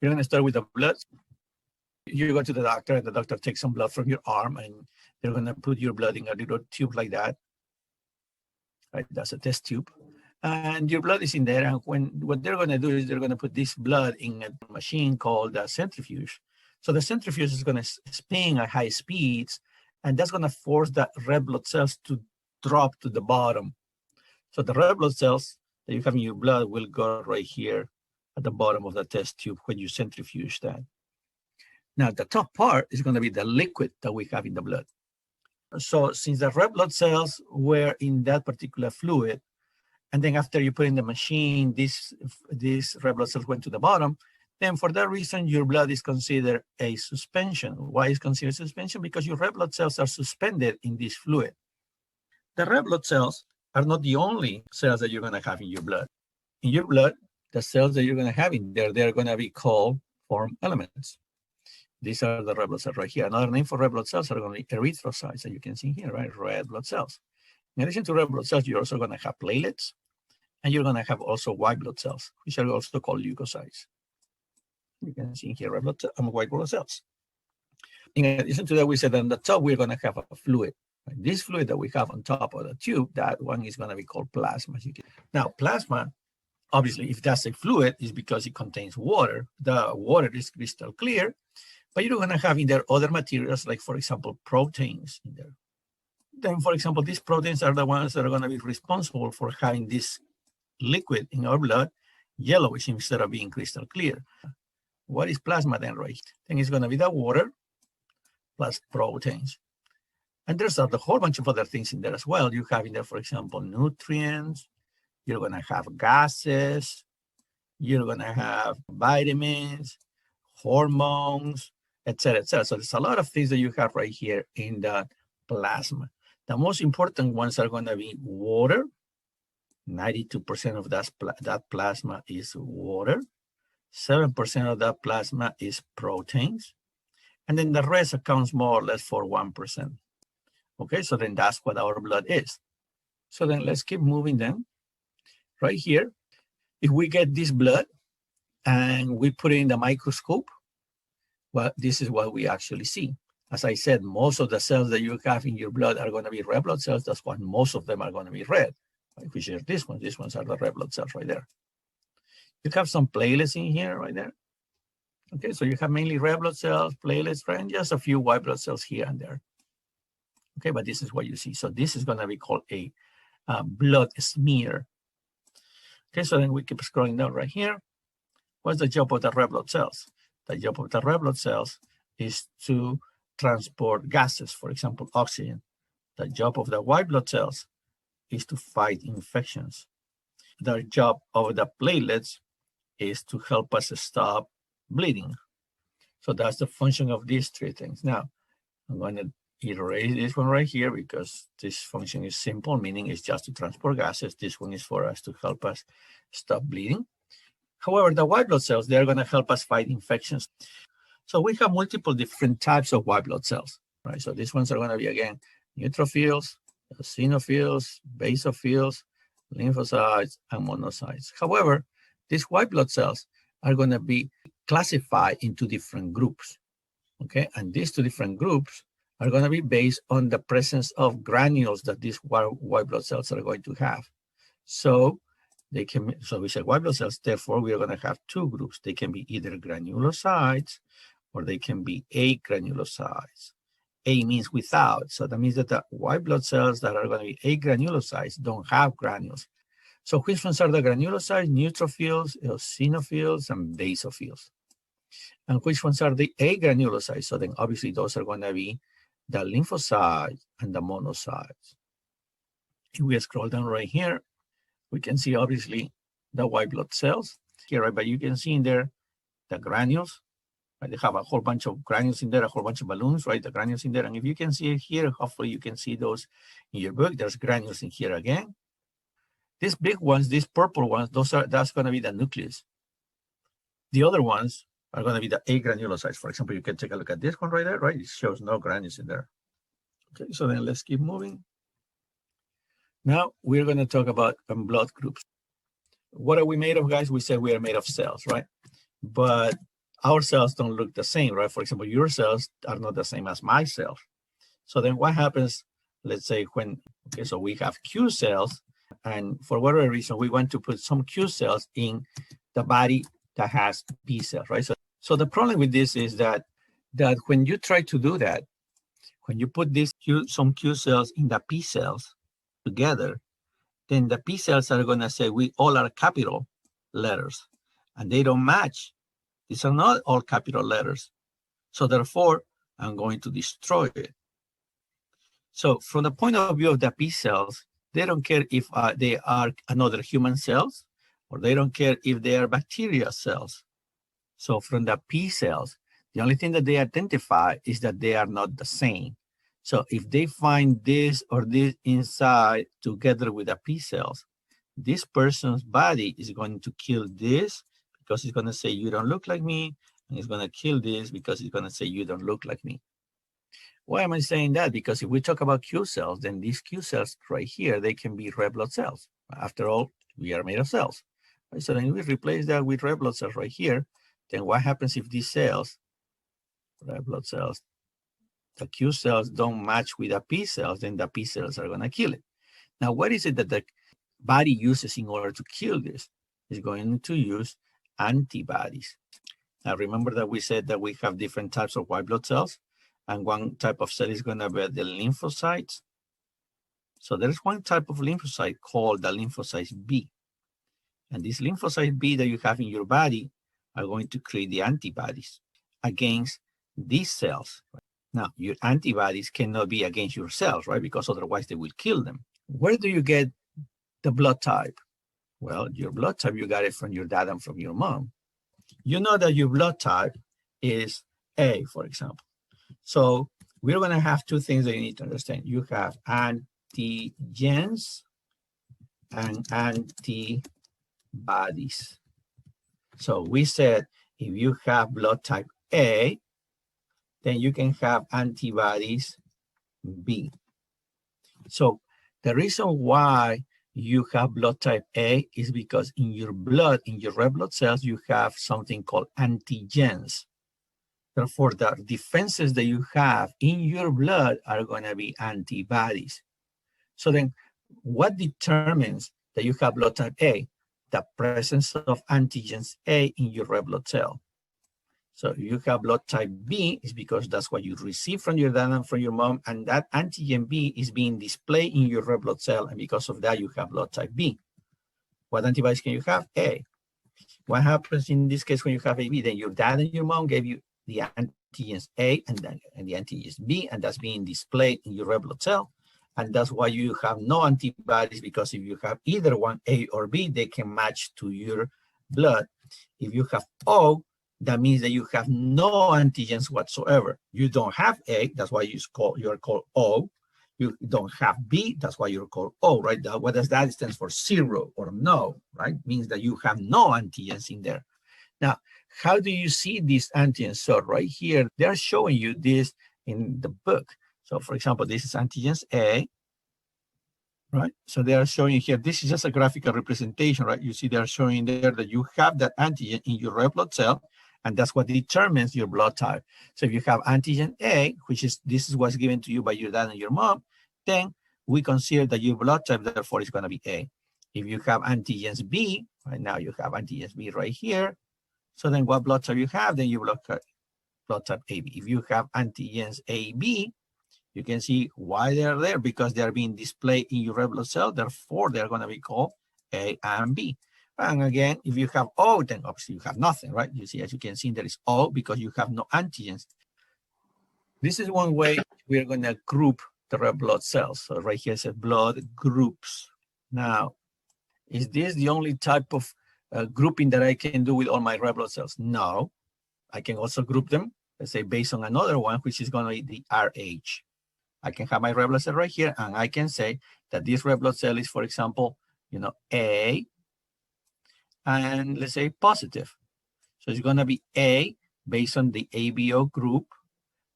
We're going to start with the blood. You go to the doctor, and the doctor takes some blood from your arm, and they're going to put your blood in a little tube like that. Right, that's a test tube. And your blood is in there. And what they're going to do is they're going to put this blood in a machine called a centrifuge. So the centrifuge is going to spin at high speeds, and that's going to force the red blood cells to drop to the bottom. So the red blood cells that you have in your blood will go right here at the bottom of the test tube when you centrifuge that. Now, the top part is going to be the liquid that we have in the blood. So since the red blood cells were in that particular fluid, and then after you put in the machine, these red blood cells went to the bottom, then for that reason, your blood is considered a suspension. Why is considered suspension? Because your red blood cells are suspended in this fluid. The red blood cells are not the only cells that you're going to have in your blood. In your blood, the cells that you're going to have in there, they're going to be called form elements. These are the red blood cells right here. Another name for red blood cells are going to be erythrocytes, that you can see here, right? Red blood cells. In addition to red blood cells, you're also going to have platelets, and you're going to have also white blood cells, which are also called leukocytes. You can see here red blood and white blood cells. In addition to that, we said on the top, we're going to have a fluid. Right? This fluid that we have on top of the tube, that one is going to be called plasma. Now, plasma, obviously, if that's a fluid, is because it contains water. The water is crystal clear, but you're going to have in there other materials, like, for example, proteins in there. Then, for example, these proteins are the ones that are going to be responsible for having this liquid in our blood yellowish instead of being crystal clear. What is plasma then, right? Then it's going to be the water plus proteins. And there's a whole bunch of other things in there as well. You have in there, for example, nutrients. You're going to have gases. You're going to have vitamins, hormones, etc., etc. So there's a lot of things that you have right here in the plasma. The most important ones are going to be water. 92% of that plasma is water. 7% of that plasma is proteins. And then the rest accounts more or less for 1%. Okay, so then that's what our blood is. So then let's keep moving then. Right here, if we get this blood and we put it in the microscope, well, this is what we actually see. As I said, most of the cells that you have in your blood are going to be red blood cells. That's why most of them are going to be red. Right? Which are these ones. These ones are the red blood cells right there. You have some platelets in here right there. Okay, so you have mainly red blood cells, platelets, and just a few white blood cells here and there. Okay, but this is what you see. So this is going to be called a blood smear. Okay, so then we keep scrolling down right here. What's the job of the red blood cells? The job of the red blood cells is to transport gases, for example, oxygen. The job of the white blood cells is to fight infections. The job of the platelets is to help us stop bleeding. So that's the function of these three things. Now, I'm going to erase this one right here because this function is simple, meaning it's just to transport gases. This one is for us to help us stop bleeding. However, the white blood cells, they're going to help us fight infections. So we have multiple different types of white blood cells, right? So these ones are going to be, again, neutrophils, eosinophils, basophils, lymphocytes, and monocytes. However, these white blood cells are going to be classified into different groups, okay? And these two different groups are going to be based on the presence of granules that these white blood cells are going to have. So they can, so we say white blood cells, therefore we are going to have two groups. They can be either granulocytes or they can be agranulocytes. A means without, so that means that the white blood cells that are going to be agranulocytes don't have granules. So which ones are the granulocytes? Neutrophils, eosinophils, and basophils. And which ones are the agranulocytes? So then obviously those are going to be the lymphocytes and the monocytes. If we scroll down right here, we can see obviously the white blood cells here, right? But you can see in there the granules. Right? They have a whole bunch of granules in there, a whole bunch of balloons, right? The granules in there. And if you can see it here, hopefully you can see those in your book. There's granules in here again. These big ones, these purple ones, that's going to be the nucleus. The other ones are going to be the agranulocytes. For example, you can take a look at this one right there, right? It shows no granules in there. Okay, so then let's keep moving. Now we're going to talk about blood groups. What are we made of, guys? We said we are made of cells, right? But our cells don't look the same, right? For example, your cells are not the same as my cells. So then what happens, let's say when, okay, so we have Q cells, and for whatever reason, we want to put some Q cells in the body that has B cells, right? So the problem with this is that when you try to do that, when you put some Q cells in the P cells together, then the P cells are going to say we all are capital letters, and they don't match. These are not all capital letters. So therefore, I'm going to destroy it. So from the point of view of the P cells, they don't care if they are another human cells, or they don't care if they are bacteria cells. So from the P cells, the only thing that they identify is that they are not the same. So if they find this or this inside together with the P cells, this person's body is going to kill this because it's going to say, you don't look like me. And it's going to kill this because it's going to say, you don't look like me. Why am I saying that? Because if we talk about Q cells, then these Q cells right here, they can be red blood cells. After all, we are made of cells. Right? So then we replace that with red blood cells right here. Then what happens if these cells, red blood cells, the Q cells don't match with the P cells, then the P cells are going to kill it. Now, what is it that the body uses in order to kill this? It's going to use antibodies. Now, remember that we said that we have different types of white blood cells, and one type of cell is going to be the lymphocytes. So there's one type of lymphocyte called the lymphocyte B. And this lymphocyte B that you have in your body are going to create the antibodies against these cells. Now, your antibodies cannot be against your cells, right? Because otherwise they will kill them. Where do you get the blood type? Well, your blood type, you got it from your dad and from your mom. You know that your blood type is A, for example. So we're going to have two things that you need to understand. You have antigens and antibodies. So we said if you have blood type A, then you can have antibodies B. So the reason why you have blood type A is because in your blood, in your red blood cells, you have something called antigens. Therefore, the defenses that you have in your blood are going to be antibodies. So then what determines that you have blood type A? The presence of antigens A in your red blood cell. So if you have blood type B, is because that's what you receive from your dad and from your mom, and that antigen B is being displayed in your red blood cell, and because of that, you have blood type B. What antibodies can you have? A. What happens in this case when you have AB? Then your dad and your mom gave you the antigens A and the antigens B, and that's being displayed in your red blood cell. And that's why you have no antibodies, because if you have either one, A or B, they can match to your blood. If you have O, that means that you have no antigens whatsoever. You don't have A, that's why you're called O. You don't have B, that's why you're called O, right? What does that stand for? Zero or no, right? Means that you have no antigens in there. Now, how do you see these antigens? So right here, they're showing you this in the book. So for example, this is antigens A, right? So they are showing here, this is just a graphical representation, right? You see they're showing there that you have that antigen in your red blood cell, and that's what determines your blood type. So if you have antigen A, this is what's given to you by your dad and your mom, then we consider that your blood type, therefore, is going to be A. If you have antigens B, right now you have antigens B right here. So then what blood type you have? Then you blood type AB. If you have antigens AB, you can see why they're there, because they're being displayed in your red blood cell. Therefore, they're going to be called A and B. And again, if you have O, then obviously you have nothing, right? You see, as you can see, there is O because you have no antigens. This is one way we're going to group the red blood cells. So right here it says blood groups. Now, is this the only type of grouping that I can do with all my red blood cells? No. I can also group them, let's say, based on another one, which is going to be the RH. I can have my red blood cell right here, and I can say that this red blood cell is, for example, A, and let's say positive. So it's going to be A based on the ABO group,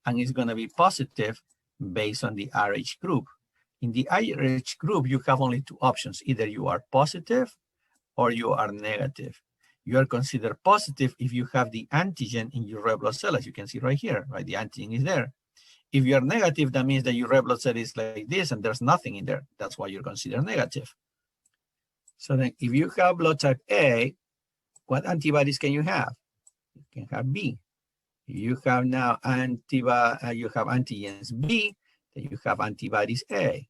and it's going to be positive based on the RH group. In the RH group, you have only two options. Either you are positive or you are negative. you are considered positive if you have the antigen in your red blood cell, as you can see right here, right? The antigen is there. If you are negative, that means that your red blood cell is like this and there's nothing in there. That's why you're considered negative. So then if you have blood type A, what antibodies can you have? You can have B. You have now you have antigens B, then you have antibodies A.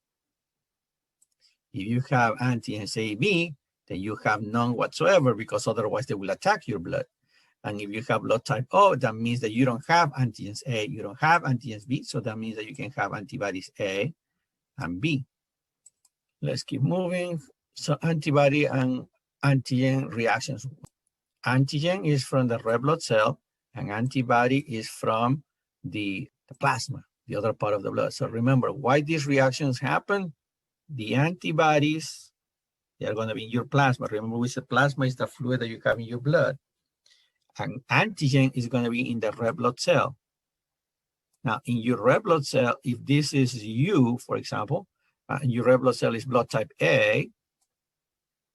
If you have antigens AB, then you have none whatsoever, because otherwise they will attack your blood. And if you have blood type O, that means that you don't have antigens A, you don't have antigens B, so that means that you can have antibodies A and B. Let's keep moving. So antibody and antigen reactions. Antigen is from the red blood cell, and antibody is from the plasma, the other part of the blood. So remember, why these reactions happen? The antibodies, they are going to be in your plasma. Remember, we said plasma is the fluid that you have in your blood. And antigen is going to be in the red blood cell. Now, in your red blood cell, if this is you, for example, your red blood cell is blood type A,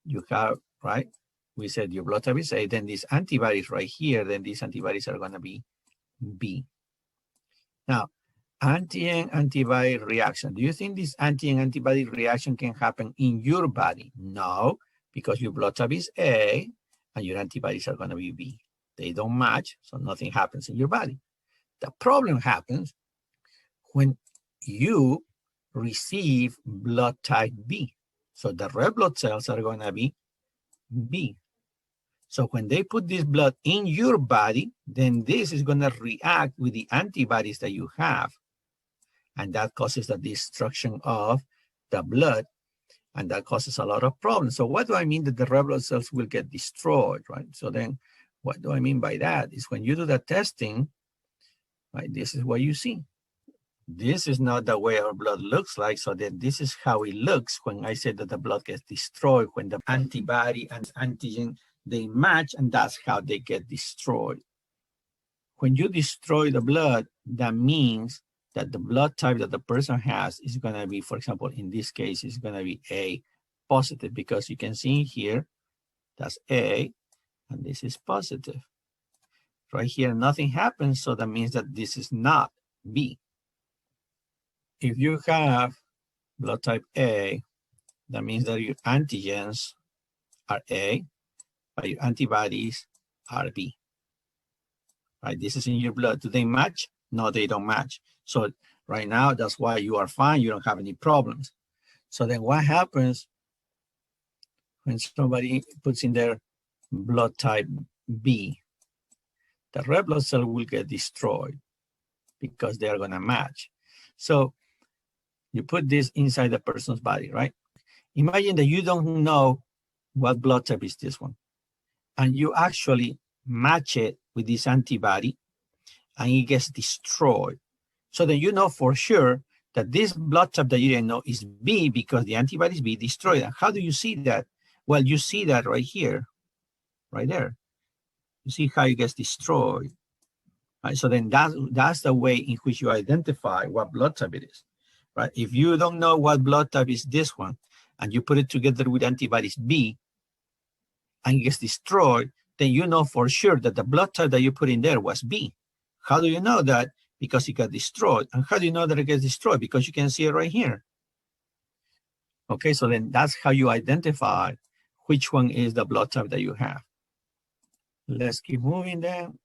you have, right? We said your blood type is A, then these antibodies right here, then these antibodies are going to be B. Now, antigen-antibody reaction. Do you think this antigen-antibody reaction can happen in your body? No, because your blood type is A and your antibodies are going to be B. They don't match, so nothing happens in your body. The problem happens when you receive blood type B. So the red blood cells are going to be B. So when they put this blood in your body, then this is going to react with the antibodies that you have. And that causes the destruction of the blood. And that causes a lot of problems. So what do I mean that the red blood cells will get destroyed, right? So then what do I mean by that? Is when you do the testing, right, this is what you see. This is not the way our blood looks like. So then this is how it looks when I say that the blood gets destroyed, when the antibody and antigen, they match, and that's how they get destroyed. When you destroy the blood, that means that the blood type that the person has is going to be, for example, in this case, is going to be A positive, because you can see here, that's A, and this is positive. Right here, nothing happens, so that means that this is not B. If you have blood type A, that means that your antigens are A, but your antibodies are B. Right, this is in your blood. Do they match? No, they don't match. So right now, that's why you are fine. You don't have any problems. So then what happens when somebody puts in their blood type B? The red blood cell will get destroyed because they are going to match. So you put this inside the person's body, right? Imagine that you don't know what blood type is this one, and you actually match it with this antibody, and it gets destroyed. So then you know for sure that this blood type that you didn't know is B, because the antibodies B destroyed. And how do you see that? Well, you see that right here, right there. You see how it gets destroyed. Right? So then that's the way in which you identify what blood type it is. Right? If you don't know what blood type is this one, and you put it together with antibodies B, and it gets destroyed, then you know for sure that the blood type that you put in there was B. How do you know that? Because it got destroyed. And how do you know that it gets destroyed? Because you can see it right here. Okay, so then that's how you identify which one is the blood type that you have. Let's keep moving then.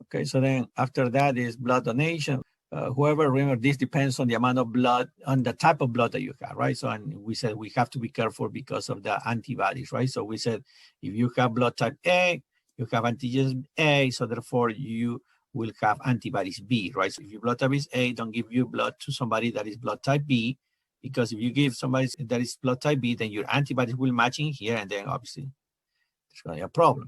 Okay, so then after that is blood donation. Whoever, remember, this depends on the amount of blood, on the type of blood that you have, right? So, and we said we have to be careful because of the antibodies, right? So we said if you have blood type A, you have antigens A, so therefore you will have antibodies B, right? So if your blood type is A, don't give your blood to somebody that is blood type B, because if you give somebody that is blood type B, then your antibodies will match in here, and then obviously there's going to be a problem.